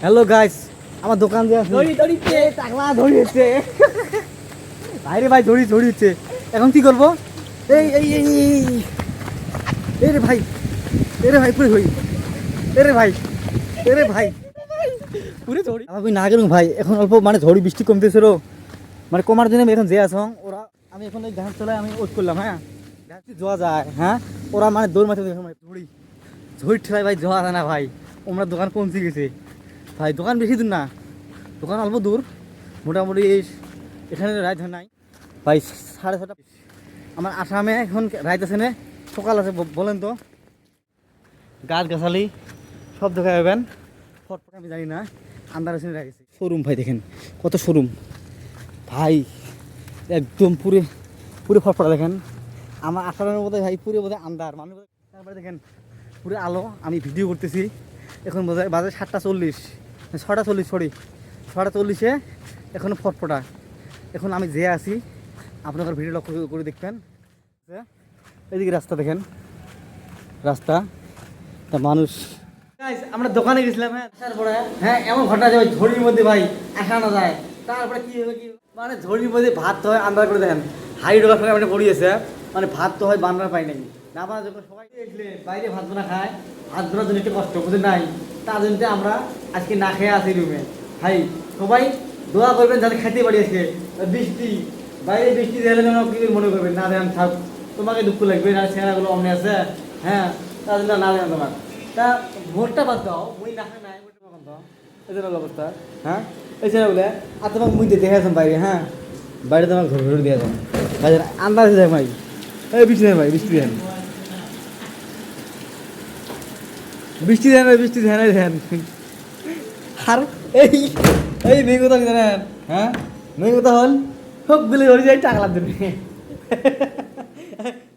Hello guys, আমার দোকান যে আছে ধরিছে টাকলা ধরিছে ভাইরে ভাই ধরিছে। এখন কি করবো? এই এই এই এই রে ভাই, এরে ভাই পুরে ধরি, এরে ভাই, এরে ভাই পুরে ধরি। আমি না গেলুম ভাই, এখন অল্প মানে ঝড়ি বৃষ্টি কমতেছে রো, মানে কমার জন্য আমি এখন যে আসং ওরা, আমি এখন এই ঘাস চলায় আমি ওয়েট করলাম। হ্যাঁ ঘাস যাওয়া যায়, হ্যাঁ ওরা মানে দৌড় মারতে ঝড়ি ঝড়ি ঠেলায় ভাই যাওয়া যায় না ভাই। ওনার দোকান পৌঁছে গেছে ভাই, দোকান বেশি দূর না, দোকান অল্প দূর, মোটামুটি এখানে রাত নাই ভাই 6:30। আমার আসামে এখন রাত আছে না সকাল আছে বলেন তো? গাছ গাছালি সব দেখা যাবেন, ফটফট আমি জানি না, আন্দার আছে রাখেছি। শোরুম ভাই দেখেন কত শোরুম ভাই, একদম পুরে পুরে ফটফটা দেখেন। আমার আসামের মধ্যে ভাই পুরে বোধহয় আন্দার, মানুষ তারপরে দেখেন পুরো আলো। আমি ভিডিও করতেছি এখন বোধহয় বাজে 7:40, 6:40 সরি 6:40-এ এখন ফটফটা। এখন আমি যে আছি আপনাদের ভিডিও লক্ষ্য করে দেখবেন। এদিকে রাস্তা দেখেন, রাস্তা তা মানুষ। আমরা দোকানে গেছিলাম, হ্যাঁ আসার পরে হ্যাঁ এমন ঘটনা যে ঝড়ির মধ্যে ভাই আসা না যায়। তারপরে কি হবে কি মানে ঝড়ির মধ্যে ভাত তো হয় আন্দাজ করে দেখেন, হাই ডোকার সঙ্গে মানে পড়িয়েছে, মানে ভাত তো হয় বান্নার পাই নাকি না পাওয়া। যখন সবাই বাইরে ভাত বোনা খায়, ভাত বোনার জন্য একটু কষ্ট বুঝে নাই, তার জন্য আমরা আজকে না খেয়ে আসি রুমে। ভাই সবাই দোয়া করবেন যাতে খেতে পারি। আজকে বৃষ্টি, বাইরে বৃষ্টি দেখলে যেন কি মনে করবেন, না দেন থাক তোমাকে দুঃখ লাগবে না, ছেঁড়াগুলো অমনে আছে, হ্যাঁ তার জন্য না দেন তোমার। তা ভোটটা বাদ দাও, মুই না খাই নাই ভোটটা বাদ দাও, এই জন্য অবস্থা। হ্যাঁ এই ছেলেগুলো আর তোমাকে মুই দেখে আসলাম বাইরে, হ্যাঁ বাইরে তোমাকে ঘর ঘুরে দিয়ে আসলাম ভাই, আন্দাজ দেখ ভাই। এই বৃষ্টি দেন ভাই, বৃষ্টি দেন, বৃষ্টি দেন, বৃষ্টি দেন, দেন। আর এই এই মেয়ে কথা কি জানেন? হ্যাঁ মেয়ে কথা হল সবগুলি ধরে যাই টাকলার জন্য,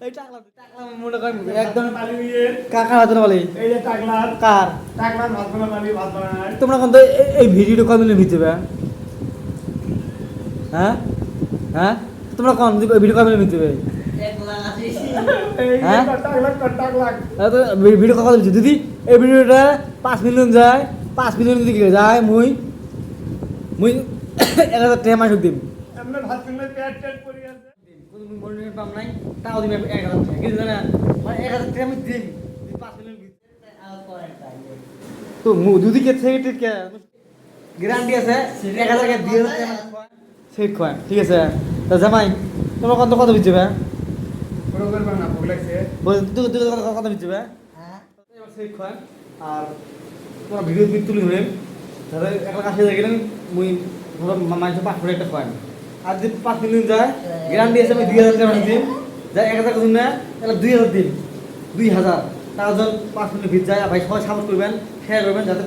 এই টাকলা টাকলা মনে করেন একদম কাকার হাতে বলে এই যে টাকলার কার টাকলার ভাত বানাবি, ভাত বানাই। তোমরা কোন এই ভিডিওটা কত মিনিট নিতে হবে? হ্যাঁ হ্যাঁ তোমরা কোন ভিডিও কত মিনিট নিতে হবে? হ্যাঁ ভিডিও কত দিচ্ছি দিদি? এই ভিডিওটা 5 মিলিয়ন যায়, 5 মিলিয়ন যদি যায় মুই 1000 টাকা মাসুক দিম। পাম নাই তাও দিন 1000 টাকা, কিন্তু জানা মানে 1000 টাকা আমি দিন 5 মিলিয়ন তো দুদিকে থেকে গ্যারান্টি আছে 1000 টাকা দিয়ে সেট খায়, ঠিক আছে? তা জামাই তোমার কত কত দিচ্ছে ভাই? বড় করবা না ভুল লাগছে কত দিচ্ছে ভাই? হ্যাঁ এবার সেট খায়। আর তোমার ভিডিও তুলি ধরে ধরে 1 লাখ 80 হাজার গেলেন মুই ধরো মানুষ 5 একটা খায়। আর যদি 5 মিলিয়ন যায় গ্যারান্টি আছে আমি 2000 টাকা দিন, যায় 1000 টাকা দিন না তাহলে 2000 দিন, 2000 টাকা যখন 5 মিলিয়ন ভিত যায়। ভাই সবাই সাপোর্ট করবেন, শেয়ার করবেন যাতে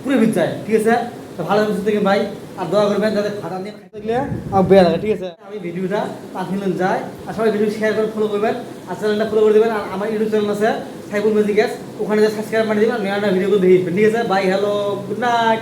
পুরো ভিত যায়, ঠিক আছে? তো ভালো কিছু থেকে ভাই আর দোয়া করবেন যাতে ফাটা দিয়ে খাইতে গেলে আমার বেয়া লাগে, ঠিক আছে? আমি ভিডিওটা 5 মিলিয়ন যায় আর সবাই ভিডিও শেয়ার করে ফলো করবেন, আর চ্যানেলটা ফলো করে দেবেন। আর আমার ইউটিউব চ্যানেল আছে সাইফুল ম্যাজিক, ওখানে সাবস্ক্রাইব করে দেবেন, আর ভিডিওগুলো দেখে, ঠিক আছে? Bye, hello, good night.